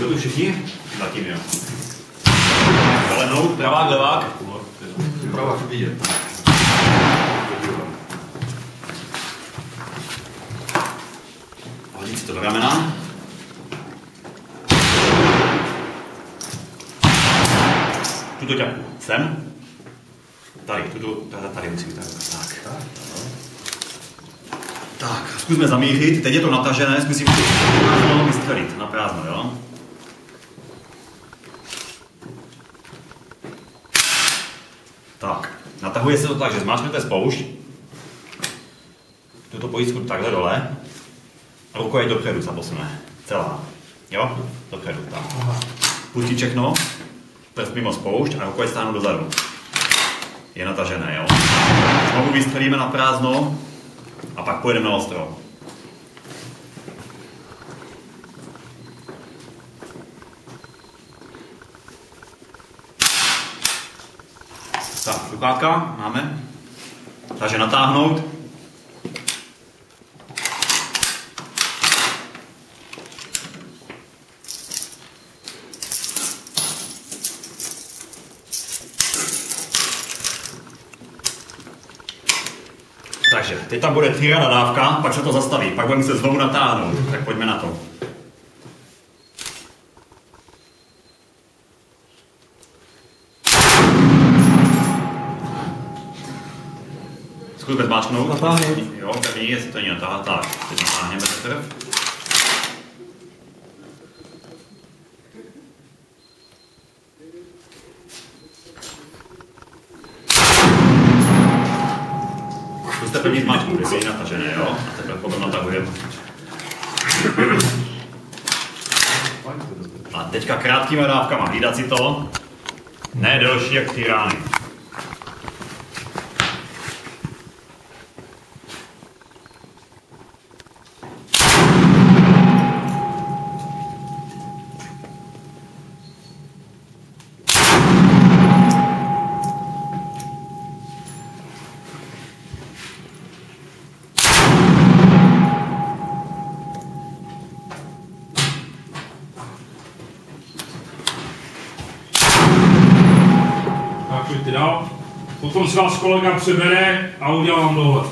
Jsme tu všichni? Zatím jo. Zelenou, pravák, levák. Pravák vidět. Hodit si to do ramena. Tuto ťapku sem. Tady, tady musí být tak. Tak, zkusme zamířit. Teď je to natažené, zkusím to vystřelit na prázdno, jo? Tak, natahuje se to tak, že zmáčknete spoušť, tuto pojistku takhle dole a rukou je dopředu se posune. Celá. Jo? Dopředu, tak. Pustit všechno, prst mimo spoušť a rukou je stáhnout dozadu. Je natažené, jo? Znovu vystřelíme na prázdno a pak pojedeme na ostro. Tak, sluchátka máme. Takže natáhnout. Takže, teď tam bude 3 nadávka, pak se to zastaví, pak budeme se znovu natáhnout. Tak pojďme na to. Zkusme zmáčknout. Natáhnout. Jo, první, jestli to není natáhat. Tak, teď natáhneme teprve. Zkuste první zmáčknout, jestli je natažené, jo? A teprve potom natahujeme. A teďka krátkýma dávkama, hlídat si to. Ne delší jak 3 rány. Tak pojďte dál. Potom se vás kolega přebere a udělám dohled.